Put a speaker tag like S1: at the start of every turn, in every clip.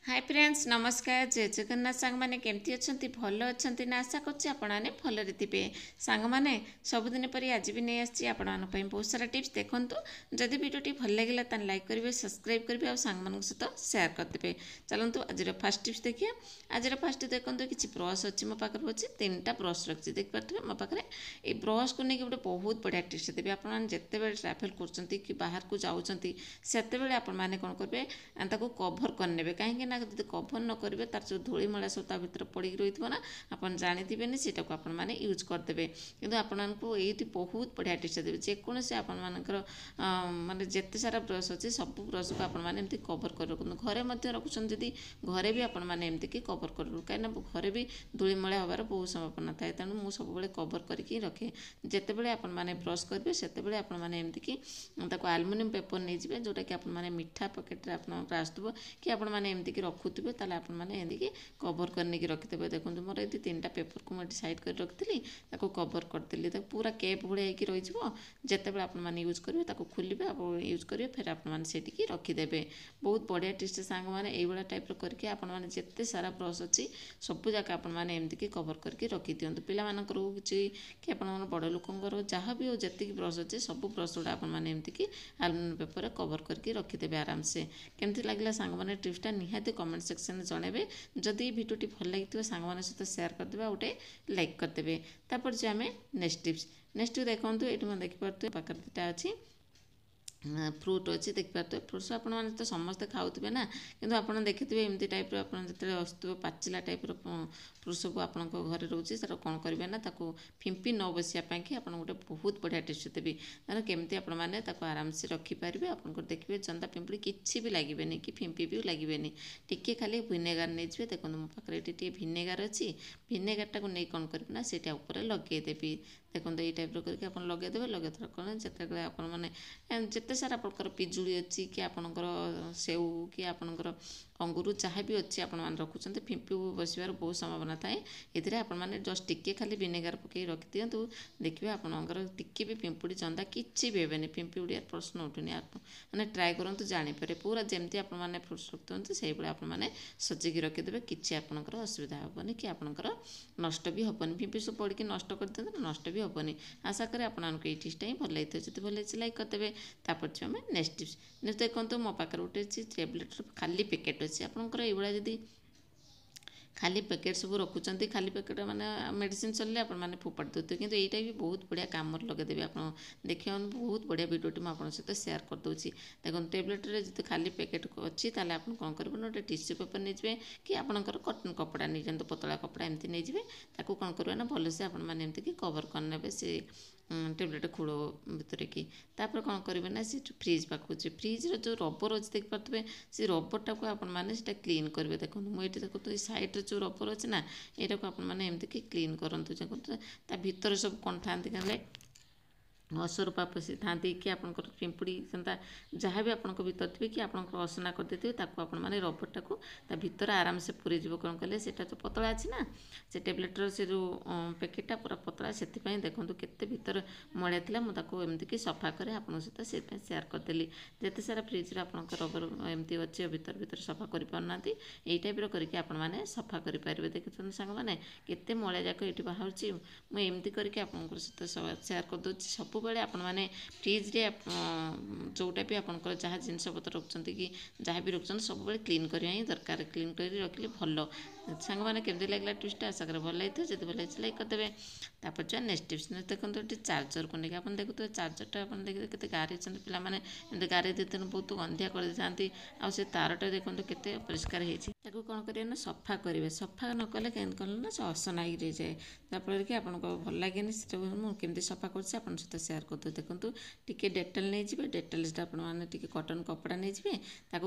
S1: Hi friends नमस्कार जय जगन्नाथ सांग मैंने केमती अच्छा भल अच्छा ना आशा करने भलरे थे सांग मैंने सबुदिन पर आज भी नहीं आसी बहुत सारा टिप्स देखूँ जदि भिडियो भल लगे तो लाइक करेंगे सब्सक्राइब करेंगे और सांग मान सहित सेयार करदे। चलतु आज फास्ट टिप्स देखिए। आज फास्ट देखो किसी ब्रश अच्छी मो पाखे अच्छे 3टा ब्रश रखी देखिए मो पाखे ये ब्रश को लेकिन गोटे बहुत बढ़िया टिप्स देवी आपते ट्राभेल कर बाहर को जाऊँच से आपने कौन करेंगे कभर करने कहीं जब कभर न करेंगे तार जो धूलीमला सब भर पड़ी रही ना आप जानते से आपने यूज करदे कि आपको ये बहुत बढ़िया टिप्स देवे जेकोसी आपर मानते जिते सारा ब्रश अच्छे सब ब्रश को आपने कभर कर रखुद घरे रखुन जदि घरे भी आपमती कभर कर कहीं घरे भी धूलीमला हबार बहुत संभावना थाए तेणु मुझे सब कभर करके रखे जितेबाला आपने ब्रश करेंगे से आपमती आलुमिनियम पेपर नहीं जोटा कि आपने मीठा पकेट्रे आप आसुव कि आपने एमती रखुवे ताले आपने कभर करके रखिथे। देखो मोर ये 3टा पेपर को मुझे साइड कर रखी कभर करदेली पूरा केप भाई रही जितेबाला आपने यूज करेंगे खोलिए आप यूज करेंगे फिर आपने रखिदे बहुत बढ़िया टिप्स सांग मैंने ये टाइप करके आपने जिते सारा ब्रश अच्छी सब जगह आपने एमती कभर करके रखी दिंतु पिलामानकर किसी कि आप बड़ लोकर जहाँ भी हो जी ब्रश अच्छे सब ब्रश गुड़ा आपने एमती आलुमिनियम पेपर कभर करके रखिदे आराम से। केमती लगला सांग मैंने टिप्सटा निहाती कमेंट सेक्शन में जनइबे जदि भिडियोटी भल लगी सांग मान सहित सेयार करदे गोटे लाइक करदे। तापर जो आम नेक्स्ट टिप्स देखो ये देखिपे पाखे 2टा अच्छी फ्रूट अच्छी देखिए फ्रूट्स आपने तो समस्ते खाऊे ना कि आपड़ देखिए एमती टाइप जो आसुव पाचिला टाइप फ्रूट सब आप घर रोचे सर कौन करेंगे ना फिंपी न बसापी कि आप गोटे बहुत बढ़िया टिप्स देवी तेना केमती आपने आराम से रखिपारे आप देखिए जंदा पिंपड़ी किसी भी लगे कि फिंपी भी लगे टी खाली भिनेगार नहीं देखो मो पाखे ये भिनेगार अच्छी भिनेगारटा को नहीं कौन करेंगे ना सीटा उपर लगेदेवी देखो ये टाइप करके आप लगेदेवे लगे कौन जिते आपने जिते सारा प्रकार पिजुड़ी अच्छी कि आपणकर सेऊ कि आपणकर अंगूर जहाँ भी अच्छी आप रखुच्च फिंपी बसबार बहुत संभावना थाए ये आपने जस्ट टिके खाली विनेगार पकई रखि दिंतु देखिए आपंकर टिके भी पिंपुड़ी चंदा किसी भी हेनी फिंपी उड़िया प्रश्न उठुनि मैंने ट्राए करूँ जापे पूरा जमती आपने फ्रुट्स रखते से आपने सजेकी रखिदेवे किसी आपंकर असुविधा हेनी कि आपंकर नष्ट भी हेनी फिंपी सब पड़ी नष्ट कर दिखाते नष्ट भी हेनी। आशा करें आपको ये टिप्सटा ही भल लगी जब भल लाइक करदे। तापर जो आम नेक्स्ट टिप्स देखो मो पाखे गोटे टैबलेट खाली पैकेट अच्छी आपंकर ये जदि खाली पैकेट सब रखुंट खाली पैकेट माने मेडिसिन चलने आपने फोपाड़ी देते कि यहीटा भी बहुत बढ़िया कम लगेदेवी आप देखिए बहुत बढ़िया भिडियोटी मुझे सहित सेयार करदे। देखो टैबलेट्रे जो खाली पैकेट अच्छी ताले आप कौन करेंगे गोटे टिश्यू पेपर नहीं कि आपंकर कटन कपड़ा नहीं जाते पतला कपड़ा एमती नहीं कौन करेंगे ना भलसे आपमती कभर करने से टैबलेट खोल भितर कि तापर कौन करेंगे ना से फ्रिज पाखुचे फ्रिज्र जो रबर अच्छे देखिपे से रबरटा को आपने क्लीन करेंगे। देखो मुझे देखो सैड्रे जो रबर अच्छे ना यहाँ को आपने एमती क्लीन करूँ देखो भितर सब कौन था असरपा पशि था कि आपंकर पिंपुड़ी सेंता जहाँ भी आपंक भीतर थे कि आपंकर असना करदे आपने रबरटा को भीतर आराम से पूरी जीव कौन कले से तो पतला अच्छी ना से टैबलेटर से जो पैकेटा पूरा पतला से देखो केते भीतर मलिया था मुझे एमती सफा करे आप सहित से सेयार करदेली जिते सारा फ्रिज्रे आप रबर एमती अच्छे भीतर भीतर सफा कर पारना यही टाइप करके आपने सफा करेंगे। देखते सांग मैंने केते मलिया जाक ये बाहर मुझे करके आप सहित सेयार करदे सब बेले आपने फ्रिज्रे जोटा भी आपंकर जहाँ जिनपतर रखुंट कि जहाँ भी रखुंट सब क्लीन करवा ही दरकार क्लीन कर रखिले भल। सांग मैंने केमती लगला टिप्सटा आशा कर भल लगी जब भल लगी लाइक करदे। तापर जो नेक्स्ट टिप्स देखो ये चार्जर को लेकिन आप देखुए चार्जरटा आप देखिए केते गारे पाने एमती गारे देते बहुत गंधिया कर देते आ से तारटा देखो केते अपरिष्कार होती कौन करेंगे ना सफा करेंगे सफा न कले कौन ना से असना ही रही जाए जहाँफल कि आपको भल लगे मुझे सफा कर सहित सेयार करदे। देखो टी डेटल नहीं डेटल आपने कटन कपड़ा नहीं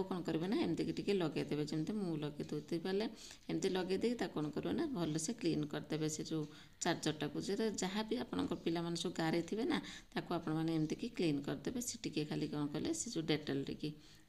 S1: कौन करेंगे ना एमती लगेदेवे जमी मुझे लगे दूसरी पाले एमती लगेदे कौन करेंगे ना भल से क्लीन करदे से जो चार्जरटा को जहाँ भी आप पिला सब गारे थे ना आपने एमती क्लीन करदे से टी खाली कौन कले से जो डेटल टी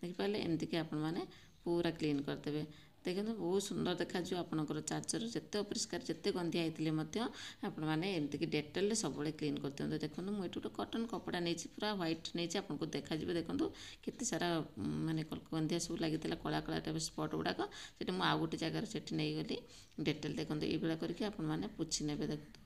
S1: देखिपारे एमती आपने पूरा क्लीन करदे देखो बहुत सुंदर देखा आपंकर चार्जर जिते अपरिष्कार जिते गंधिया होते आपने एमती डेटल सब क्लीन कर दिखाँ देखो मुझे गोटे कटन कपड़ा नहीं पूरा व्हाइट नहीं आपको देखा देखो केते सारा माने गंधिया सब लगी कला कला टाइप स्पट गुड़ाक से मुझे आउ गोटे जगार से नहीं गली डेटल देखो ये करके आपने पोछि ने देखो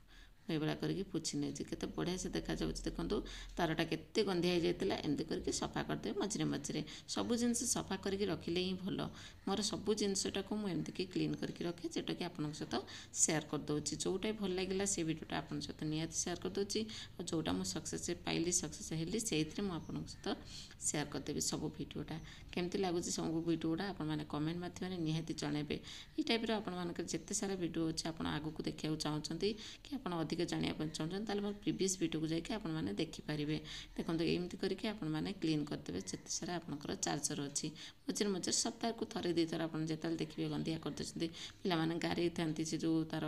S1: ये करके पोछि नहीं केते बढ़िया से देखा देखो तारटा केते गंधिया हो जाता एमती करके सफा करदे मझे मझे सब जिनस सफा करके रखिले ही भल मोर सब जिनसटा को मुझे क्लीन करके रखे जोटा कि आपन सहित सेयार करदे जोटा भल लगे से भिडियोटा आपन सहित निहाती सेयार करदे और जोटा मुझे सक्सेस पाइली सक्सेस हेली से मुझे सहित सेयार करदेवी सब भिडियोटा केमती लगुच सब भिडियोटा आपने कमेंट माध्यम निहाती जनइबे ये टाइप आप जिते सारा भिडियो अच्छे आप आगू देखा चाहते कि आप अधिक जाना चाहते मोर प्रीवियस भिडियो को जाकि आपने देखिपारे देखो एमती करके आपने क्लीन करदे जिते सारा आपंकर चार्जर अच्छी मझे मझे सप्ताह को थे दी थर आप जो देखिए गंधिया करदे पे गारे था से जो तार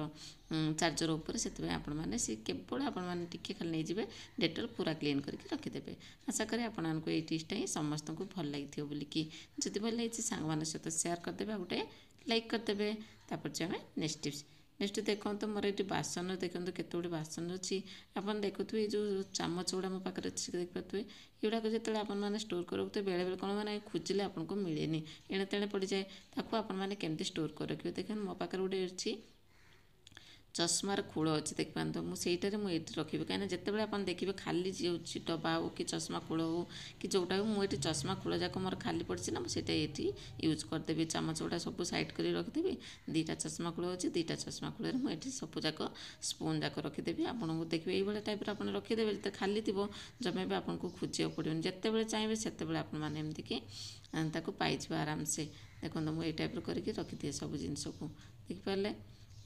S1: चार्जर उपर से आपने सी केवल आपने टिके खाली नहीं जाए डेटल पूरा क्लीन करके रखिदेवे आशा करें आपको ये टिप्सटा ही समस्त को भल लगी बोलिकी जदि भल लगी सांग मान सहित सेयार करदे गोटे लाइक करदे तापर आम नेक्स्ट टिप्स नेक्स्ट देखो तो मोर ये बासन देखो केत गुड़े बासन अच्छी आप देखुए ये जो चामच गुड़ा मो पाखे अच्छी देखिए युवाक जो आपने स्टोर करेंगे बेले बेले कौन मैंने खोजिले आपको मिले एणे तेणे पड़ जाए ताको आपने स्टोर कर रखिए देखिए मो पाखे गोटे अच्छी चश्मार खोल अच्छी देख पाते मुझे मुझे रखी कहीं जिते आप देखिए खाली जो डब्बा हो कि चश्मा खोल हो कि जोटा हो मुझे चश्मा खोल जाक मोर खाली पड़ी ना मुझे ये यूज करदेवी चामच गुड़ा सब साइड कर रखिदेवी दुईटा चश्मा खोल अच्छी दुईटा चश्मा खोल मुझे सब जाक स्पून जाक रखिदेवी आपको देखिए ये टाइप आप रखिदेवे जो खाली थी जमे भी आपको खोजा पड़े जिते चाहिए से एमती पाइज आराम से देखो मुझे टाइप करके रखिदिए सब जिनस को देखिपारे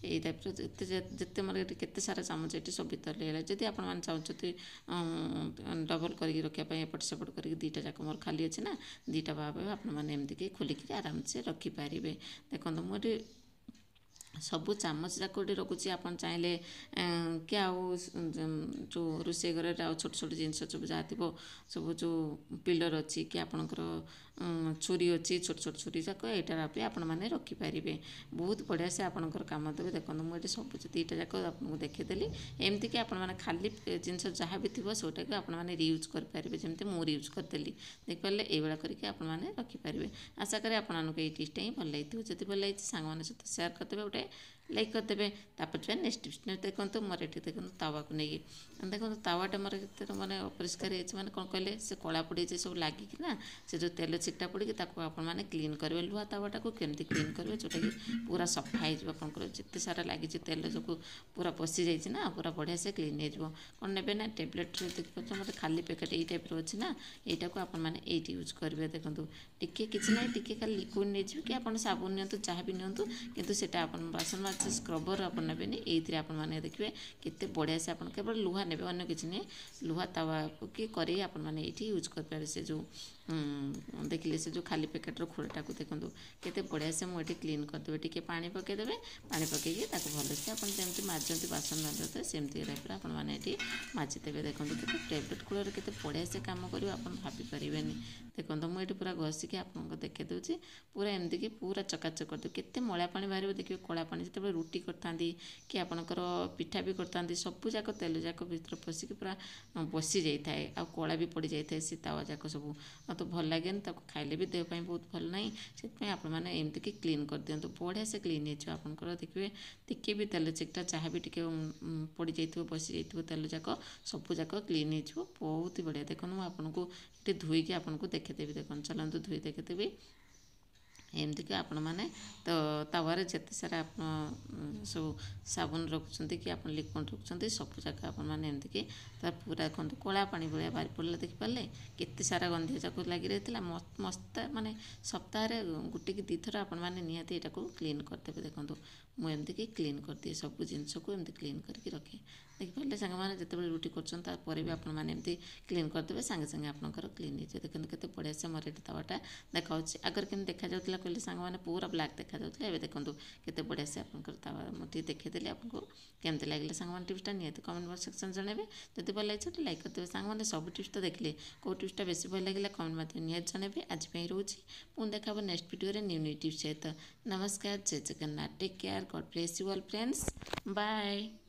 S1: ये टाइप जिते मोर केते सारा चामच ये सब भर है जदि आप चाहते डबल करके रखापी एपट सेपट करके दुईटा जाक मोर खाली अच्छे ना दुईटा भाव आपमती खोलिक आराम से रखिपारे देखो मुझे सबू चामच जाक रखुच्छी आप चाहिए कि आउ जो रोषे घर छोट छोट जिनस सब जहाँ थी सब जो पिलर अच्छी कि आपणकर छुरी अच्छी छोट छोट छुरी जाक यहाँ भी आपने रखिपारे बहुत बढ़िया से आपंकर कम देवे देखो मुझे सब दुईटा जाक आपको देखीदेली एमती कि आपने खाली जिनस जहाँ भी थी सोटा को आपने रियूज करेंगे जमी मुझे रियूज करदेली देखिपारे ये करके आपने रखिपारे आशा करें आपको ये टिप्सटा ही भल लगी जब भल लगी सांग सहित सेयार करदे गोटे लाइक करदेवे तापर नेक्स्ट टिप्स देखो मोर ये देखो तावा को लेकिन देखो तावाटा मोर मैंने अपरिष्कार मैंने कौन कहले से कला पड़ी सब लगिकिना से जो तेल छिटा पड़ी आपने क्लीन करेंगे लुहा तावाटा को केमती क्लीन करेंगे जोटा कि पूरा सफा हो जिते सारा लगी तेल जो पूरा पशि जाइए पूरा बढ़िया से क्लीन हो कौन ने ना टैबलेट देखिए मतलब खाली पैकेट ये टाइप अच्छी ना यहाँ को आपने ये यूज करेंगे देखो टिके किसी ना टिके खाली लिक्विड नहीं कि आप साबुन नि जहाँ भी नियंतु किंतु सेटा आपन बासन माज स्क्रबर आप ने ये आपने देखिए केते बढ़िया से आप केवल लुहा ने अन्य किसी नहीं लुहा तावा कि करी आपने ये यूज करेंगे से जो देखिले से जो खाली पैकेट्र खोलटा को देखो केते बढ़िया से मुझे क्लीन करदेवे टी पानी पकईदेवे पानी पकईकि भलसे आप जमी माजती बासन माजते सेमती टाइप आपने ये माजिदेवे देखो टैबलेट खोल के बढ़िया से कम कर भापरे देखो मुझे पूरा घषिकी आपको देखी दूसरी पूरा एमती कि पूरा चकाचक करदे केते मला पानी बाहर देखिए कला पानी जो रुटी करता कि आपंकर पिठा भी करता सब जाक तेल जाक भर पशिकी पूरा बसी जाए आ कला भी पड़ जाए से तावा जाक सब तो भल लगे खाइले भी देहपाई बहुत भल ना से आपने एमती कि क्लीन कर दिंतु बढ़िया से क्लीन होकर देखिए टिके भी तेल चिकटा जहाँ भी टिके पड़ जाइए बसी जाइए तेल जाक सब जाक क्लीन हो बहुत ही बढ़िया देखो मुझे आपको ये धोईकी आपको देखीदेवी देखो चलते धोई देखीदेवी एमती कि आपण मैंने तो तावारे जिते सारा आप सब साबुन रखुंट कि आप लिक्विड रखुंट सब जगह आपने एमती कि पूरा देखते कला पानी भाया बाहरी पड़ा देखिपारे केते सारा गंधिया जाक लगी रही मस्त माने सप्ताह गोटे कि दुईथर आपने निहाती यहाँ को क्लीन करदेवे देखो मुझे कि क्लीन करदिए सब जिनस को एमती क्लीन करके रखे देखिपारे सांग मैंने जिते रुटी कर भी आपने क्लीन करदेवे सांगे सांगे आपंकर क्लीन हो देखते केते बढ़िया से मोर ये तावाटा देखा आगर केमती देखा जाता କହିଲେ ସାଙ୍ଗମାନେ ପୁରା ବ୍ଲାକ୍ ଦେଖାଯାଉଥିଲେ, ଏବେ ଦେଖନ୍ତୁ କେତେ ବଢ଼ିଆ ସେ ଆପଣଙ୍କର ତାୱା ମୁଁ ଟିକେ ଦେଖେଇଦେଲି ଆପଣଙ୍କୁ। କେମିତି ଲାଗିଲା ସାଙ୍ଗମାନେ ଟିପ୍ସଟା ନିହାତି କମେଣ୍ଟ ବକ୍ସ ସେକ୍ସନ୍ ଜଣାଇବେ। ଯଦି ଭଲ ଲାଗିଛି ଗୋଟେ ଲାଇକ୍ କରିଦେବେ। ସାଙ୍ଗମାନେ ସବୁ ଟିପ୍ସ ତ ଦେଖିଲେ, କେଉଁ ଟିପ୍ସଟା ବେଶୀ ଭଲ ଲାଗିଲା କମେଣ୍ଟ ମାଧ୍ୟମରେ ନିହାତି ଜଣାଇବେ। ଆଜି ପାଇଁ ରହୁଛି, ପୁଣି ଦେଖା ହେବ ନେକ୍ସଟ ଭିଡ଼ିଓରେ ନ୍ୟୁ ଟିପ୍ସ ସହିତ। ନମସ୍କାର, ଜୟ Jagannath, take care, God bless you all friends, bye.